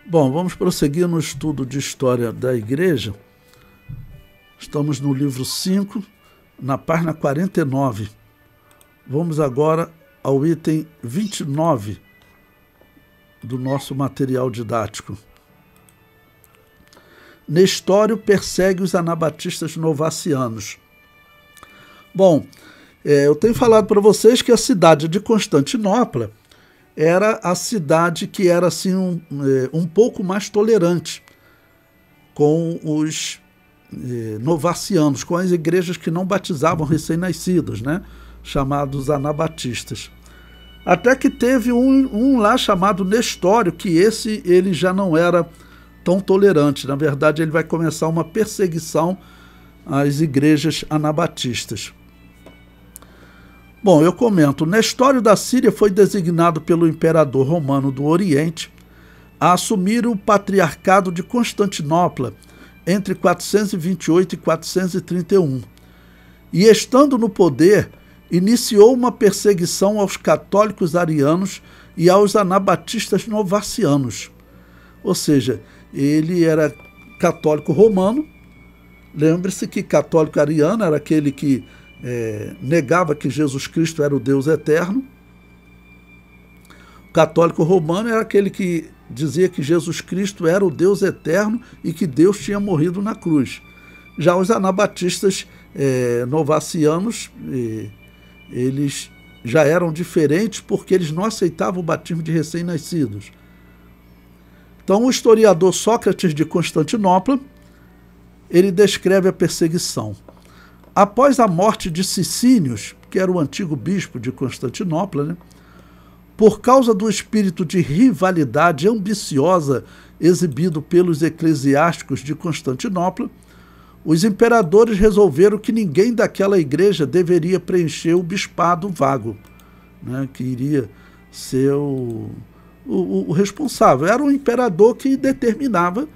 Bom, vamos prosseguir no estudo de história da igreja. Estamos no livro 5, na página 49. Vamos agora ao item 29 do nosso material didático. Nestório persegue os anabatistas novacianos. Bom, eu tenho falado para vocês que a cidade de Constantinopla era a cidade que era assim, um pouco mais tolerante com os novacianos, com as igrejas que não batizavam recém-nascidos, né? Chamados anabatistas. Até que teve um lá chamado Nestório, que ele já não era tão tolerante. Na verdade, ele vai começar uma perseguição às igrejas anabatistas. Bom, eu comento. Nestório da Síria foi designado pelo imperador romano do Oriente a assumir o patriarcado de Constantinopla entre 428 e 431. E, estando no poder, iniciou uma perseguição aos católicos arianos e aos anabatistas novacianos. Ou seja, ele era católico romano. Lembre-se que católico ariano era aquele que negava que Jesus Cristo era o Deus eterno. O católico romano era aquele que dizia que Jesus Cristo era o Deus eterno e que Deus tinha morrido na cruz. Já os anabatistas novacianos, eles já eram diferentes porque eles não aceitavam o batismo de recém-nascidos. Então o historiador Sócrates de Constantinopla, ele descreve a perseguição. Após a morte de Sicínios, que era o antigo bispo de Constantinopla, né, por causa do espírito de rivalidade ambiciosa exibido pelos eclesiásticos de Constantinopla, os imperadores resolveram que ninguém daquela igreja deveria preencher o bispado vago, né, que iria ser o responsável. Era o imperador que determinava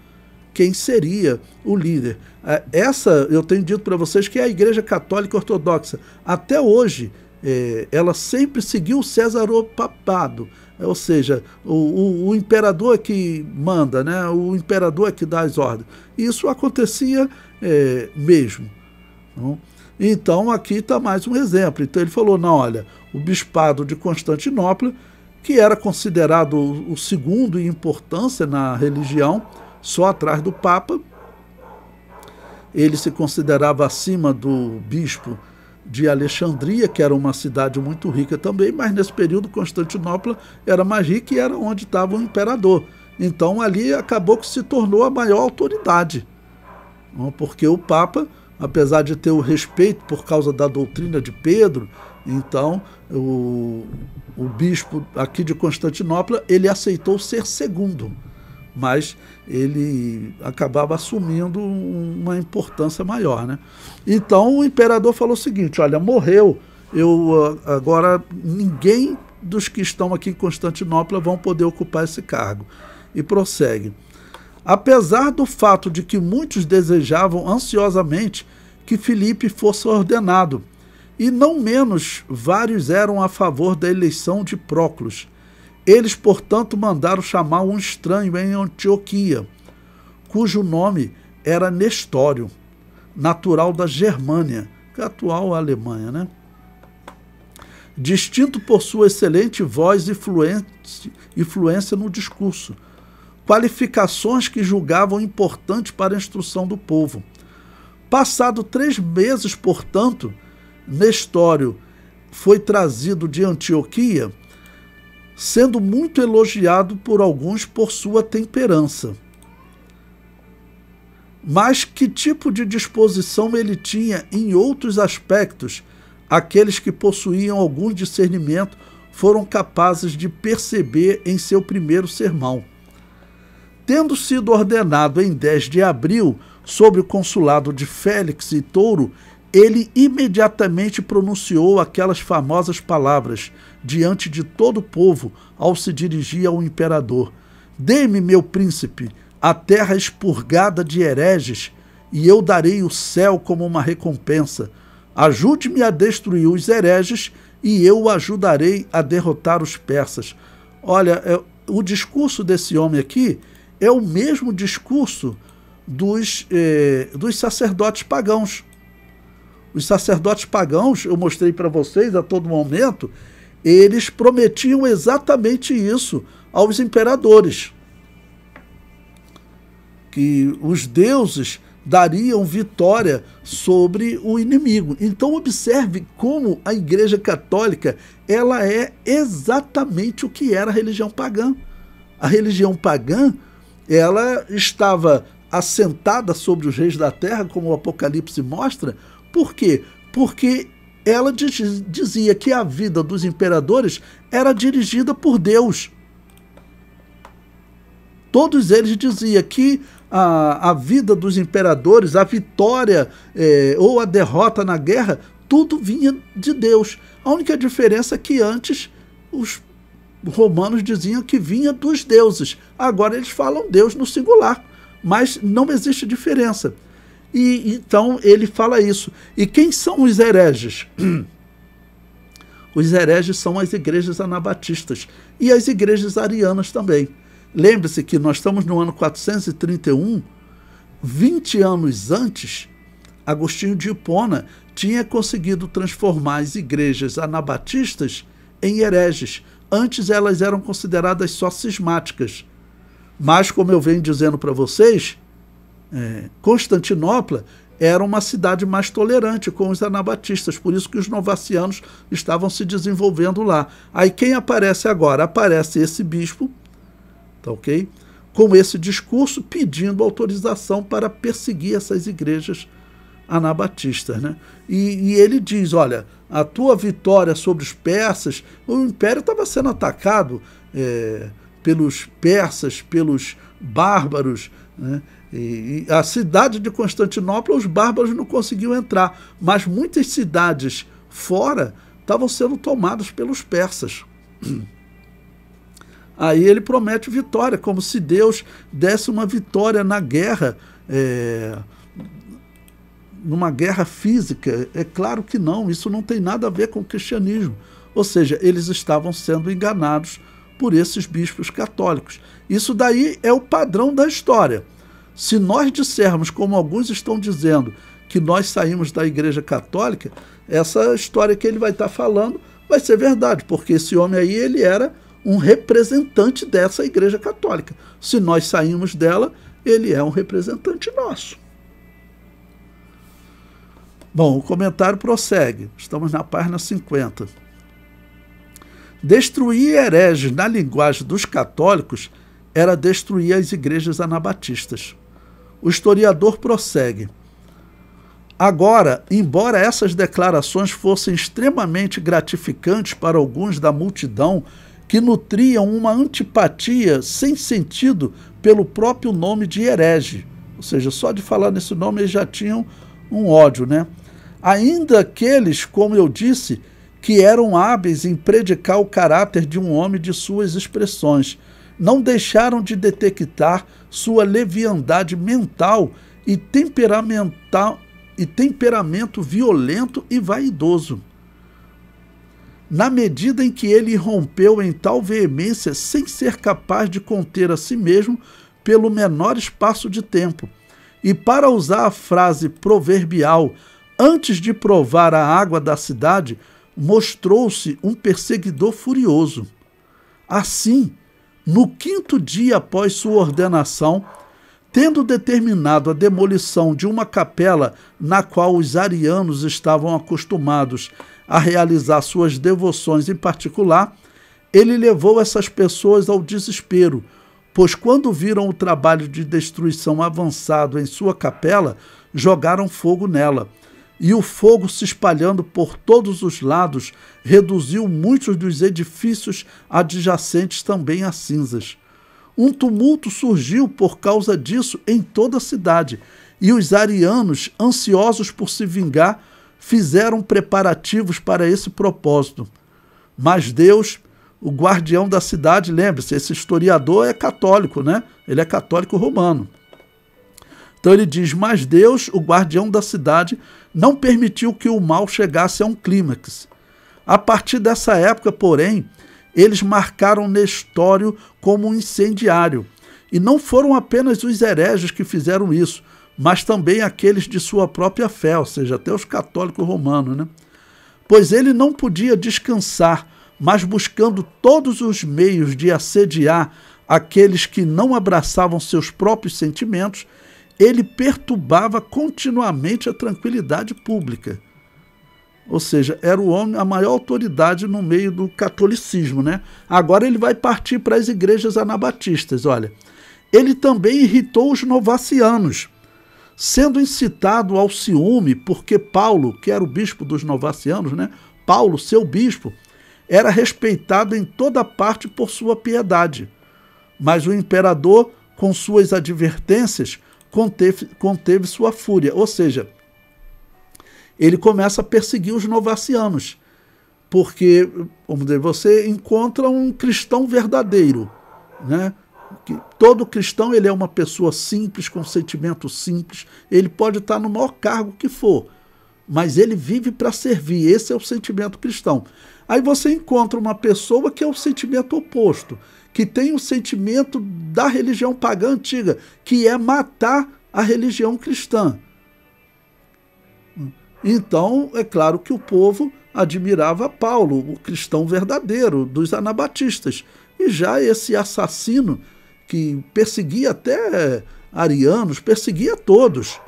quem seria o líder. Essa, eu tenho dito para vocês, que é a Igreja Católica Ortodoxa. Até hoje, ela sempre seguiu o Césaropapado, ou seja, o imperador é que manda, né? O imperador é que dá as ordens. Isso acontecia mesmo. Não? Então, aqui está mais um exemplo. Então, ele falou, não, olha, o bispado de Constantinopla, que era considerado o segundo em importância na religião, só atrás do Papa, ele se considerava acima do bispo de Alexandria, que era uma cidade muito rica também, mas nesse período Constantinopla era mais rica e era onde estava o imperador. Então ali acabou que se tornou a maior autoridade, porque o Papa, apesar de ter o respeito por causa da doutrina de Pedro, então o bispo aqui de Constantinopla, ele aceitou ser segundo, mas ele acabava assumindo uma importância maior, né? Então o imperador falou o seguinte, olha, morreu, agora ninguém dos que estão aqui em Constantinopla vão poder ocupar esse cargo. E prossegue. Apesar do fato de que muitos desejavam ansiosamente que Filipe fosse ordenado, e não menos vários eram a favor da eleição de Próclus, eles, portanto, mandaram chamar um estranho em Antioquia, cujo nome era Nestório, natural da Germânia, que é a atual Alemanha, né? Distinto por sua excelente voz e fluência no discurso, qualificações que julgavam importantes para a instrução do povo. Passado 3 meses, portanto, Nestório foi trazido de Antioquia, sendo muito elogiado por alguns por sua temperança. Mas que tipo de disposição ele tinha em outros aspectos, aqueles que possuíam algum discernimento foram capazes de perceber em seu primeiro sermão. Tendo sido ordenado em 10 de abril, sob o consulado de Félix e Touro, ele imediatamente pronunciou aquelas famosas palavras diante de todo o povo ao se dirigir ao imperador. Dê-me, meu príncipe, a terra expurgada de hereges, e eu darei o céu como uma recompensa. Ajude-me a destruir os hereges, e eu o ajudarei a derrotar os persas. Olha, o discurso desse homem aqui, é o mesmo discurso dos sacerdotes pagãos. Os sacerdotes pagãos, eu mostrei para vocês a todo momento, eles prometiam exatamente isso aos imperadores, que os deuses dariam vitória sobre o inimigo. Então observe como a Igreja Católica, ela é exatamente o que era a religião pagã. A religião pagã, ela estava assentada sobre os reis da terra, como o Apocalipse mostra. Por quê? Porque ela dizia que a vida dos imperadores era dirigida por Deus. Todos eles diziam que a vida dos imperadores, a vitória ou a derrota na guerra, tudo vinha de Deus. A única diferença é que antes os romanos diziam que vinha dos deuses. Agora eles falam Deus no singular, mas não existe diferença. E então ele fala isso. E quem são os hereges? Os hereges são as igrejas anabatistas e as igrejas arianas também. Lembre-se que nós estamos no ano 431, 20 anos antes, Agostinho de Hipona tinha conseguido transformar as igrejas anabatistas em hereges. Antes elas eram consideradas só cismáticas. Mas, como eu venho dizendo para vocês, Constantinopla era uma cidade mais tolerante com os anabatistas, por isso que os novacianos estavam se desenvolvendo lá. Aí quem aparece agora? Aparece esse bispo, tá ok? Com esse discurso pedindo autorização para perseguir essas igrejas anabatistas, né? E ele diz, olha, a tua vitória sobre os persas, o império estava sendo atacado pelos persas, pelos bárbaros, né? E a cidade de Constantinopla, os bárbaros não conseguiam entrar, mas muitas cidades fora estavam sendo tomadas pelos persas. Aí ele promete vitória, como se Deus desse uma vitória na guerra, numa guerra física. É claro que não, isso não tem nada a ver com o cristianismo. Ou seja, eles estavam sendo enganados por esses bispos católicos. Isso daí é o padrão da história. Se nós dissermos, como alguns estão dizendo, que nós saímos da Igreja Católica, essa história que ele vai estar falando vai ser verdade, porque esse homem aí, ele era um representante dessa Igreja Católica. Se nós saímos dela, ele é um representante nosso. Bom, o comentário prossegue. Estamos na página 50. Destruir hereges na linguagem dos católicos era destruir as igrejas anabatistas. O historiador prossegue. Agora, embora essas declarações fossem extremamente gratificantes para alguns da multidão que nutriam uma antipatia sem sentido pelo próprio nome de herege, ou seja, só de falar nesse nome eles já tinham um ódio, né? Ainda aqueles, como eu disse, que eram hábeis em predicar o caráter de um homem de suas expressões, não deixaram de detectar sua leviandade mental e temperamento violento e vaidoso. Na medida em que ele irrompeu em tal veemência sem ser capaz de conter a si mesmo pelo menor espaço de tempo, e para usar a frase proverbial, antes de provar a água da cidade, mostrou-se um perseguidor furioso. Assim, no 5º dia após sua ordenação, tendo determinado a demolição de uma capela na qual os arianos estavam acostumados a realizar suas devoções em particular, ele levou essas pessoas ao desespero, pois quando viram o trabalho de destruição avançado em sua capela, jogaram fogo nela. E o fogo, se espalhando por todos os lados, reduziu muitos dos edifícios adjacentes também a cinzas. Um tumulto surgiu por causa disso em toda a cidade, e os arianos, ansiosos por se vingar, fizeram preparativos para esse propósito. Mas Deus, o guardião da cidade, lembre-se, esse historiador é católico, né? Ele é católico romano. Então ele diz, mas Deus, o guardião da cidade, não permitiu que o mal chegasse a um clímax. A partir dessa época, porém, eles marcaram Nestório como um incendiário E não foram apenas os hereges que fizeram isso, mas também aqueles de sua própria fé, ou seja, até os católicos romanos, né? Pois ele não podia descansar, mas buscando todos os meios de assediar aqueles que não abraçavam seus próprios sentimentos, ele perturbava continuamente a tranquilidade pública. Ou seja, era o homem, a maior autoridade no meio do catolicismo, né? Agora ele vai partir para as igrejas anabatistas. Olha, ele também irritou os novacianos, sendo incitado ao ciúme, porque Paulo, que era o bispo dos novacianos, né? Paulo, seu bispo, era respeitado em toda parte por sua piedade. Mas o imperador, com suas advertências, conteve sua fúria. Ou seja, ele começa a perseguir os novacianos, porque, vamos dizer, você encontra um cristão verdadeiro, né? Que todo cristão ele é uma pessoa simples, com sentimento simples, ele pode estar no maior cargo que for, mas ele vive para servir, esse é o sentimento cristão. Aí você encontra uma pessoa que é o sentimento oposto, que tem o sentimento da religião pagã antiga, que é matar a religião cristã. Então, é claro que o povo admirava Paulo, o cristão verdadeiro, dos anabatistas. E já esse assassino, que perseguia até arianos, perseguia todos.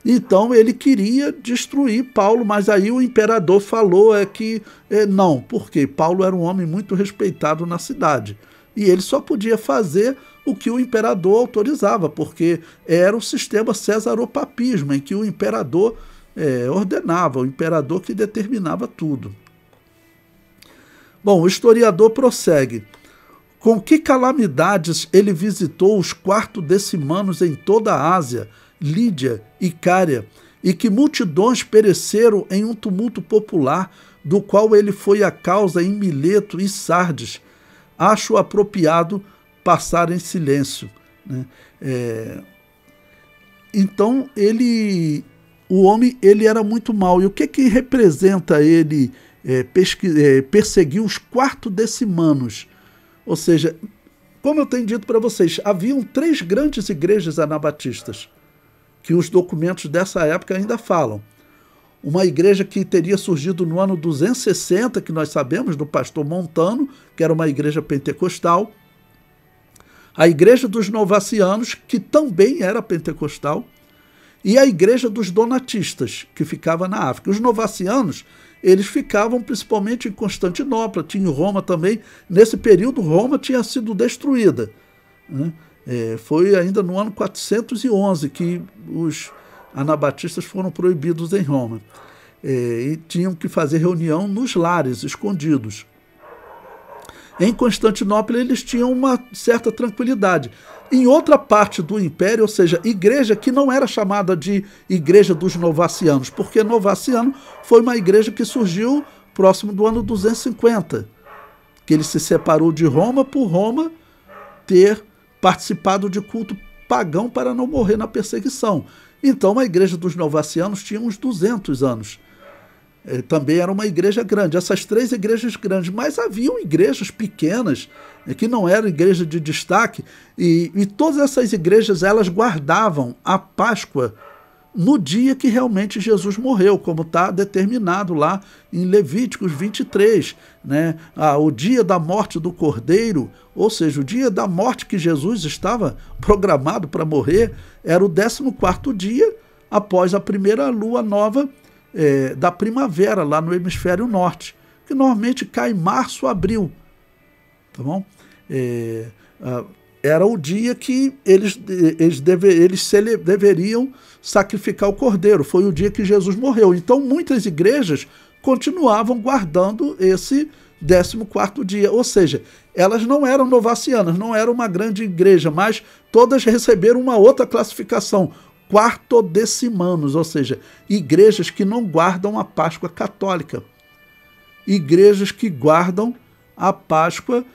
Então, ele queria destruir Paulo, mas aí o imperador falou que não, porque Paulo era um homem muito respeitado na cidade. E ele só podia fazer o que o imperador autorizava, porque era o sistema cesaropapismo, em que o imperador ordenava, o imperador que determinava tudo. Bom, o historiador prossegue. Com que calamidades ele visitou os quartodecimanos em toda a Ásia, Lídia e Cária, e que multidões pereceram em um tumulto popular, do qual ele foi a causa em Mileto e Sardes. Acho apropriado passar em silêncio, né? Então, o homem ele era muito mau. E o que representa ele perseguir os quartodecimanos? Ou seja, como eu tenho dito para vocês, haviam 3 grandes igrejas anabatistas, que os documentos dessa época ainda falam. Uma igreja que teria surgido no ano 260, que nós sabemos, do pastor Montano, que era uma igreja pentecostal. A igreja dos novacianos, que também era pentecostal. E a igreja dos donatistas, que ficava na África. Os novacianos, eles ficavam principalmente em Constantinopla, tinha em Roma também. Nesse período, Roma tinha sido destruída, né? Foi ainda no ano 411 que os anabatistas foram proibidos em Roma. E tinham que fazer reunião nos lares, escondidos. Em Constantinopla, eles tinham uma certa tranquilidade. Em outra parte do império, ou seja, igreja que não era chamada de igreja dos novacianos, porque novaciano foi uma igreja que surgiu próximo do ano 250, que ele se separou de Roma por Roma ter participado de culto pagão para não morrer na perseguição. Então, a igreja dos novacianos tinha uns 200 anos. Também era uma igreja grande, essas 3 igrejas grandes, mas haviam igrejas pequenas, que não eram igrejas de destaque, e todas essas igrejas elas guardavam a Páscoa no dia que realmente Jesus morreu, como está determinado lá em Levíticos 23, né? O dia da morte do Cordeiro, ou seja, o dia da morte que Jesus estava programado para morrer, era o 14º dia após a primeira lua nova da primavera, lá no hemisfério norte, que normalmente cai em março, abril. Tá bom? Era o dia que eles deveriam sacrificar o cordeiro. Foi o dia que Jesus morreu. Então, muitas igrejas continuavam guardando esse 14º dia. Ou seja, elas não eram novacianas, não era uma grande igreja, mas todas receberam uma outra classificação, quartodecimanos, ou seja, igrejas que não guardam a Páscoa católica. Igrejas que guardam a Páscoa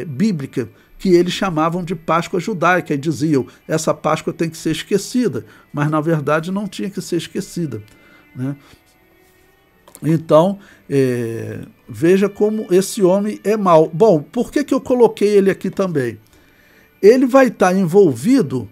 bíblica, que eles chamavam de Páscoa judaica, e diziam, essa Páscoa tem que ser esquecida, mas na verdade não tinha que ser esquecida, né? Então, veja como esse homem é mau. Bom, por que eu coloquei ele aqui também? ele vai estar envolvido